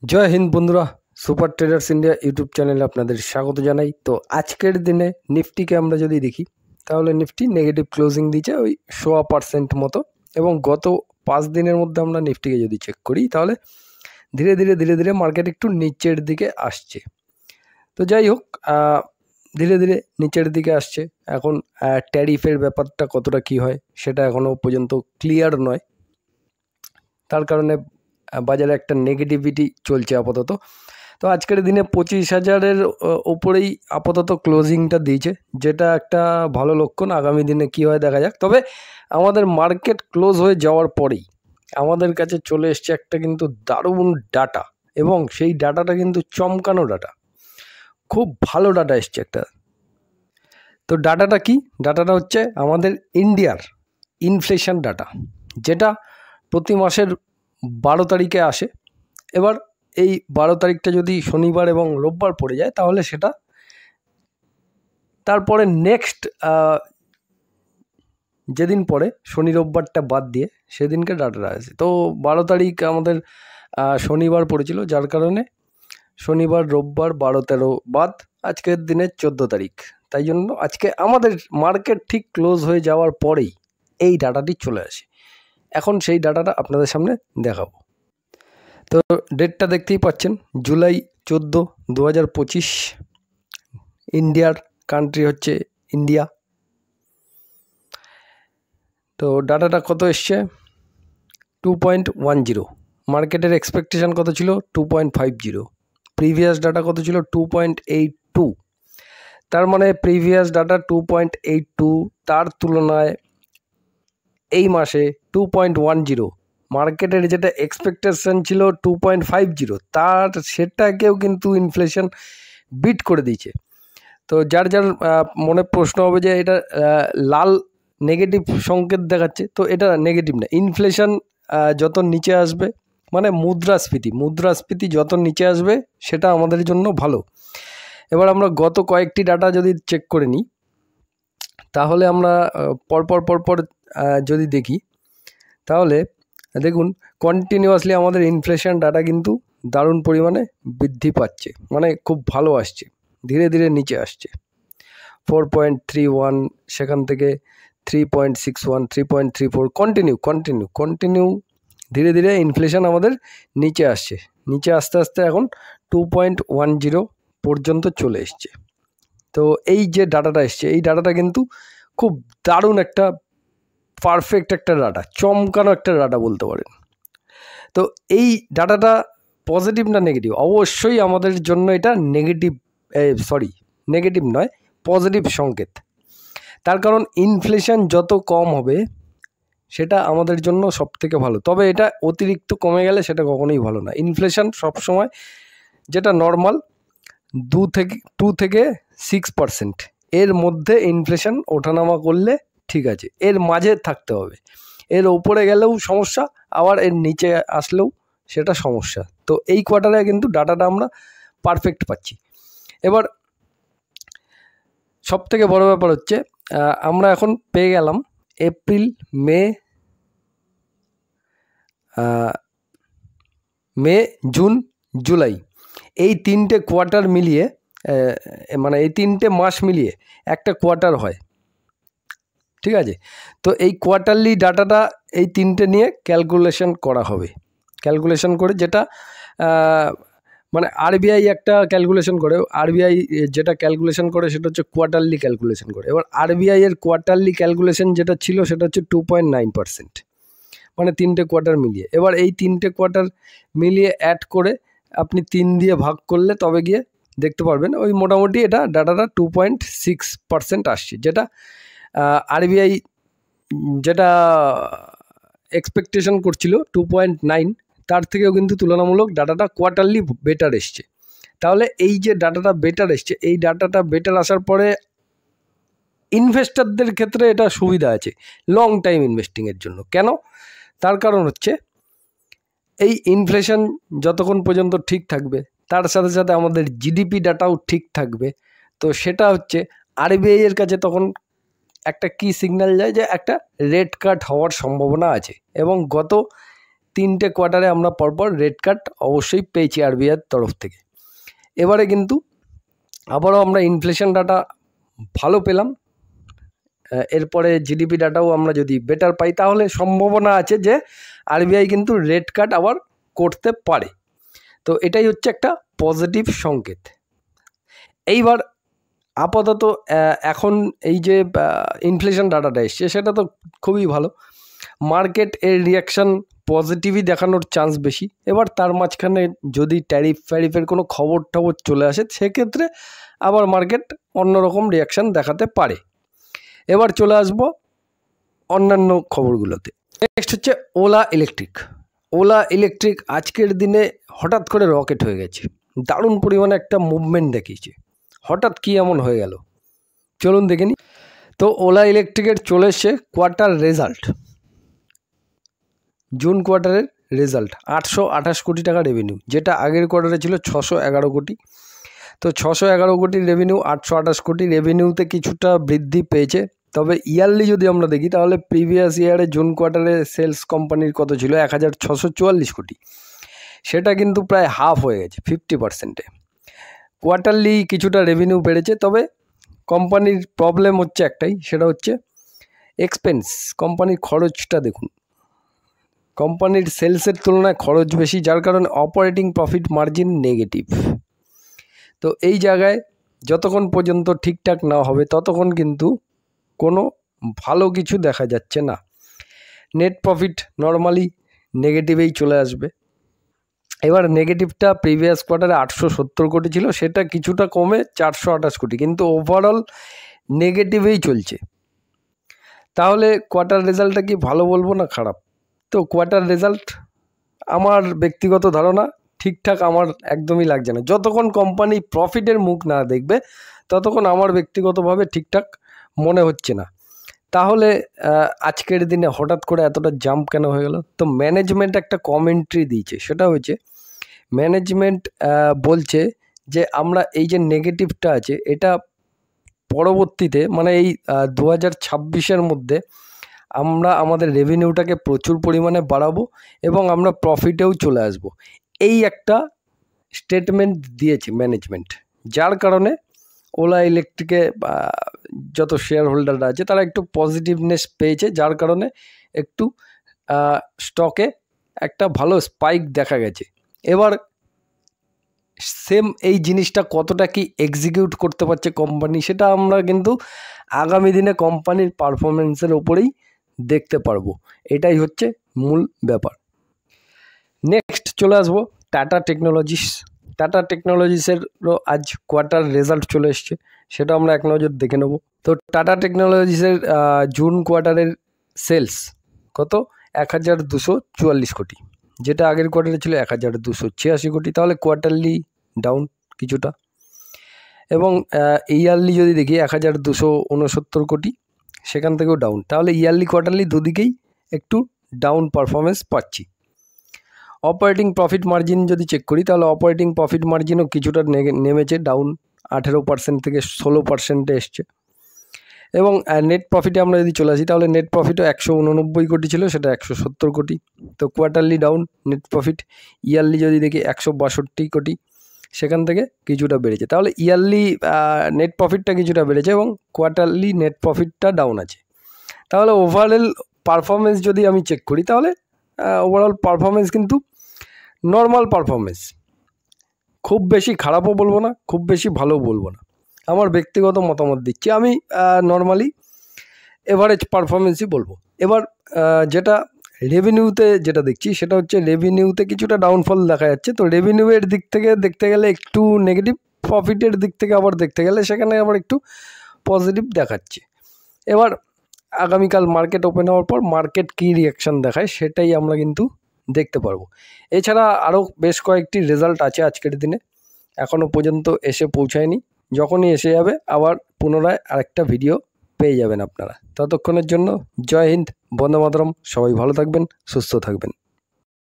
জয় হিন্দ বন্ধুরা, super traders India YouTube চ্যানেলে আপনাদের স্বাগত জানাই। তো আজকের দিনে নিফটিকে আমরা যদি দেখি তাহলে নিফটি নেগেটিভ ক্লোজিং দিচ্ছে ওই 1.5% মতো, এবং গত 5 দিনের মধ্যে আমরা নিফটিকে যদি চেক করি তাহলে ধীরে ধীরে মার্কেট একটু নিচের দিকে আসছে। তো যাই হোক, ধীরে ধীরে নিচের দিকে আসছে। এখন ট্যারিফের ব্যাপারটা কতটা কি হয় সেটা এখনও পর্যন্ত ক্লিয়ার নয়, তার কারণে বাজারে একটা নেগেটিভিটি চলছে আপাতত। তো আজকের দিনে 25,000-এর ওপরেই আপাতত ক্লোজিংটা দিয়েছে, যেটা একটা ভালো লক্ষণ। আগামী দিনে কি হয় দেখা যাক। তবে আমাদের মার্কেট ক্লোজ হয়ে যাওয়ার পরেই আমাদের কাছে চলে এসছে একটা কিন্তু দারুণ ডাটা, এবং সেই ডাটাটা কিন্তু চমকানো ডাটা, খুব ভালো ডাটা এসছে একটা। তো ডাটাটা কি? ডাটাটা হচ্ছে আমাদের ইন্ডিয়ার ইনফ্লেশন ডাটা, যেটা প্রতি মাসের 12 তারিখে আসে। এবার এই 12 তারিখটা যদি শনিবার এবং রোববার পড়ে যায় তাহলে সেটা তারপরে নেক্সট যেদিন পড়ে শনি রোববারটা বাদ দিয়ে সেদিনকে ডাটাটা আসে। তো 12 তারিখ আমাদের শনিবার পড়েছিল, যার কারণে শনিবার রোববার 12-13 বাদ আজকের দিনে 14 তারিখ। তাই জন্য আজকে আমাদের মার্কেট ঠিক ক্লোজ হয়ে যাওয়ার পরেই এই ডাটাটি চলে আসে। এখন সেই ডাটাটা আপনাদের সামনে দেখাবো। তো ডেটটা দেখতেই পাচ্ছেন, জুলাই 14, 2025। ইন্ডিয়ার কান্ট্রি হচ্ছে ইন্ডিয়া। তো ডাটাটা কত এসছে? 2.10। মার্কেটের এক্সপেকটেশন কত ছিল? 2.50। প্রিভিয়াস ডাটা কত ছিল? 2.82। তার মানে প্রিভিয়াস ডাটা 2.82, তার তুলনায় এই মাসে 2.10। মার্কেটের যেটা এক্সপেকটেশন ছিল 2.50, তার সেটাকেও কিন্তু ইনফ্লেশন বিট করে দিয়েছে। তো যার মনে প্রশ্ন হবে যে এটা লাল নেগেটিভ সংকেত দেখাচ্ছে, তো এটা নেগেটিভ না। ইনফ্লেশন যত নিচে আসবে, মানে মুদ্রাস্ফীতি যত নিচে আসবে সেটা আমাদের জন্য ভালো। এবার আমরা গত কয়েকটি ডাটা যদি চেক করে নিই তাহলে আমরা পরপর যদি দেখি তাহলে দেখুন কন্টিনিউয়াসলি আমাদের ইনফ্লেশন ডাটা কিন্তু দারুণ পরিমাণে বৃদ্ধি পাচ্ছে, মানে খুব ভালো আসছে, ধীরে ধীরে নিচে আসছে। 4.31, সেখান থেকে 3.61, 3.34, কন্টিনিউ ধীরে ধীরে ইনফ্লেশন আমাদের নিচে আসছে। নিচে আস্তে আস্তে এখন 2.10 পর্যন্ত চলে এসছে। তো এই যে ডাটাটা এসছে, এই ডাটাটা কিন্তু খুব দারুণ একটা পারফেক্ট একটা ডাটা, চমকানো একটা ডাটা বলতে পারেন। তো এই ডাটাটা পজিটিভ না নেগেটিভ? অবশ্যই আমাদের জন্য এটা নেগেটিভ নয়, পজিটিভ সংকেত। তার কারণ ইনফ্লেশন যত কম হবে সেটা আমাদের জন্য সব থেকে ভালো। তবে এটা অতিরিক্ত কমে গেলে সেটা কখনোই ভালো না। ইনফ্লেশন সবসময় যেটা নর্মাল 2 থেকে 6% এর মধ্যে ইনফ্লেশন ওঠানামা করলে ঠিক আছে, এর মাঝে থাকতে হবে। এর ওপরে গেলেও সমস্যা, আবার এর নিচে আসলেও সেটা সমস্যা। তো এই কোয়ার্টারে কিন্তু ডাটাটা আমরা পারফেক্ট পাচ্ছি। এবার সব থেকে বড় ব্যাপার হচ্ছে আমরা এখন পেয়ে গেলাম এপ্রিল, মে, জুন, জুলাই, এই 3টে কোয়ার্টার মিলিয়ে, মানে এই 3টে মাস মিলিয়ে একটা কোয়ার্টার হয়, ঠিক আছে? তো এই কোয়ার্টারলি ডাটাটা এই 3টে নিয়ে ক্যালকুলেশন করা হবে। ক্যালকুলেশন করে যেটা মানে আরবিআই একটা ক্যালকুলেশন করে, আরবিআই যেটা ক্যালকুলেশন করে সেটা হচ্ছে কোয়ার্টারলি ক্যালকুলেশন করে। এবার আরবিআই এর কোয়ার্টারলি ক্যালকুলেশন যেটা ছিল সেটা হচ্ছে 2.9%, মানে 3টে কোয়ার্টার মিলিয়ে। এবার এই 3টে কোয়ার্টার মিলিয়ে অ্যাড করে আপনি 3 দিয়ে ভাগ করলে তবে গিয়ে দেখতে পারবেন ওই মোটামুটি এটা ডাটাটা 2.6% আসছে, যেটা আরবিআই যেটা এক্সপেকটেশন করছিল 2.9, তার থেকেও কিন্তু তুলনামূলক ডাটাটা কোয়ার্টারলি বেটার এসছে। তাহলে এই যে ডাটাটা বেটার এসছে, এই ডাটাটা বেটার আসার পরে ইনভেস্টরদের ক্ষেত্রে এটা সুবিধা আছে লং টাইম ইনভেস্টিংয়ের জন্য। কেন? তার কারণ হচ্ছে এই ইনফ্লেশন যতক্ষণ পর্যন্ত ঠিক থাকবে, তার সাথে সাথে আমাদের জিডিপি ডাটাও ঠিক থাকবে। তো সেটা হচ্ছে আরবিআই এর কাছে তখন একটা কি সিগন্যাল যায় যে একটা রেট কাট হওয়ার সম্ভাবনা আছে। এবং গত 3টে কোয়ার্টারে আমরা পরপর রেড কার্ড অবশ্যই পেয়েছি আরবিআইয়ের তরফ থেকে। এবারে কিন্তু আবারও আমরা ইনফ্লেশন ডাটা ভালো পেলাম, এরপরে জিডিপি ডাটাও আমরা যদি বেটার পাই তাহলে সম্ভাবনা আছে যে আরবিআই কিন্তু রেড কার্ড আবার করতে পারে। তো এটাই হচ্ছে একটা পজিটিভ সংকেত। এইবার আপাতত এখন এই যে ইনফ্লেশন ডাটাটা এসছে সেটা তো খুবই ভালো, মার্কেট এর রিয়াকশান পজিটিভই দেখানোর চান্স বেশি। এবার তার মাঝখানে যদি ট্যারিফের কোনো খবর চলে আসে সেক্ষেত্রে আবার মার্কেট অন্যরকম রিয়াকশান দেখাতে পারে। এবার চলে আসবো অন্যান্য খবরগুলোতে। নেক্সট হচ্ছে ওলা ইলেকট্রিক আজকের দিনে হঠাৎ করে রকেট হয়ে গেছে, দারুণ পরিমাণে একটা মুভমেন্ট দেখিয়েছে। হঠাৎ কি এমন হয়ে গেল চলুন দেখে নিই। তো ওলা ইলেকট্রিকের চলে এসছে কোয়ার্টার রেজাল্ট, জুন কোয়ার্টারের রেজাল্ট 828 কোটি টাকা রেভিনিউ, যেটা আগের কোয়ার্টারে ছিল 611 কোটি। তো 611 কোটির রেভিনিউ 828 কোটি রেভিনিউতে কিছুটা বৃদ্ধি পেয়েছে। তবে ইয়ারলি যদি আমরা দেখি তাহলে প্রিভিয়াস ইয়ারে জুন কোয়ার্টারে সেলস কোম্পানির কত ছিল 1644 কোটি, সেটা কিন্তু প্রায় হাফ হয়ে গেছে 50%। কোয়ার্টারলি কিছুটা রেভিনিউ বেড়েছে, তবে কোম্পানির প্রবলেম হচ্ছে একটাই, সেটা হচ্ছে এক্সপেন্স। কোম্পানির খরচটা দেখুন, কোম্পানির সেলসের তুলনায় খরচ বেশি, যার কারণে অপারেটিং প্রফিট মার্জিন নেগেটিভ। তো এই জায়গায় যতক্ষণ পর্যন্ত ঠিকঠাক না হবে ততক্ষণ কিন্তু কোনো ভালো কিছু দেখা যাচ্ছে না। নেট প্রফিট নর্মালি নেগেটিভেই চলে আসবে। এবার নেগেটিভটা প্রিভিয়াস কোয়ার্টারে 870 কোটি ছিল, সেটা কিছুটা কমে 428 কোটি, কিন্তু ওভারঅল নেগেটিভেই চলছে। তাহলে কোয়ার্টার রেজাল্টটা কি ভালো বলবো না খারাপ? তো কোয়ার্টার রেজাল্ট আমার ব্যক্তিগত ধারণা ঠিকঠাক আমার একদমই লাগছে না। যতক্ষণ কোম্পানি প্রফিটের মুখ না দেখবে ততক্ষণ আমার ব্যক্তিগতভাবে ঠিকঠাক মনে হচ্ছে না। তাহলে আজকের দিনে হঠাৎ করে এতটা জাম্প কেন হয়ে গেল? তো ম্যানেজমেন্ট একটা কমেন্ট্রি দিয়েছে, সেটা হচ্ছে ম্যানেজমেন্ট বলছে যে আমরা এই যে নেগেটিভটা আছে এটা পরবর্তীতে মানে এই 2026-এর মধ্যে আমরা আমাদের রেভিনিউটাকে প্রচুর পরিমাণে বাড়াবো এবং আমরা প্রফিটেও চলে আসব, এই একটা স্টেটমেন্ট দিয়েছে ম্যানেজমেন্ট। যার কারণে ওলা ইলেকট্রিকে যত শেয়ার হোল্ডাররা আছে তারা একটু পজিটিভনেস পেয়েছে, যার কারণে একটু স্টকে একটা ভালো স্পাইক দেখা গেছে। এবার সেম এই জিনিসটা কতটা কি এক্সিকিউট করতে পারছে কোম্পানি সেটা আমরা কিন্তু আগামী দিনে কোম্পানির পারফরমেন্সের ওপরেই দেখতে পারবো, এটাই হচ্ছে মূল ব্যাপার। নেক্সট চলে আসবো টাটা টেকনোলজিসেরও আজ কোয়ার্টার রেজাল্ট চলে এসছে, সেটা আমরা এক নজর দেখে নেব। তো টাটা টেকনোলজিসের জুন কোয়ার্টারের সেলস কত 1244 কোটি, যেটা আগের কোয়ার্টারে ছিল 1286 কোটি, তাহলে কোয়ার্টারলি ডাউন কিছুটা। এবং ইয়ারলি যদি দেখি 1269 কোটি, সেখান থেকেও ডাউন। তাহলে ইয়ারলি কোয়ার্টারলি দুদিকেই একটু ডাউন পারফরমেন্স পাচ্ছি। অপারেটিং প্রফিট মার্জিন যদি চেক করি তাহলে অপারেটিং প্রফিট মার্জিনও কিছুটা নেমেছে, ডাউন 18% থেকে 16%-এ এসছে। এবং নেট প্রফিটে আমরা যদি চলে আসি তাহলে নেট প্রফিটও 189 কোটি ছিল, সেটা 170 কোটি। তো quarterly down net profit. Yearly যদি দেখি 162 কোটি, সেখান থেকে কিছুটা বেড়েছে। তাহলে ইয়ারলি নেট প্রফিটটা কিছুটা বেড়েছে এবং কোয়ার্টারলি নেট প্রফিটটা ডাউন আছে। তাহলে ওভারঅল পারফরমেন্স যদি আমি চেক করি তাহলে ওভারঅল পারফরমেন্স কিন্তু নর্মাল পারফরমেন্স, খুব বেশি খারাপও বলবো না, খুব বেশি ভালোও বলবো না। আমার ব্যক্তিগত মতামত দিচ্ছি, আমি নর্মালি এভারেজ পারফরমেন্সই বলবো। এবার যেটা রেভিনিউতে যেটা দেখছি সেটা হচ্ছে রেভিনিউতে কিছুটা ডাউনফল দেখা যাচ্ছে। তো রেভিনিউয়ের দিক থেকে দেখতে গেলে একটু নেগেটিভ, প্রফিটের দিক থেকে আবার দেখতে গেলে সেখানে আবার একটু পজিটিভ দেখাচ্ছে। এবার আগামীকাল মার্কেট ওপেন হওয়ার পর মার্কেট কী রিয়াকশান দেখায় সেটাই আমরা কিন্তু দেখতে পারবো। এছাড়া আরও বেশ কয়েকটি রেজাল্ট আছে আজকের দিনে, এখনও পর্যন্ত এসে পৌঁছায়নি। যখনই এসে যাবে আবার পুনরায় আরেকটা ভিডিও পেয়ে যাবেন আপনারা। ততক্ষণের জন্য জয় হিন্দ, বন্দে মাতরম। সবাই ভালো থাকবেন, সুস্থ থাকবেন।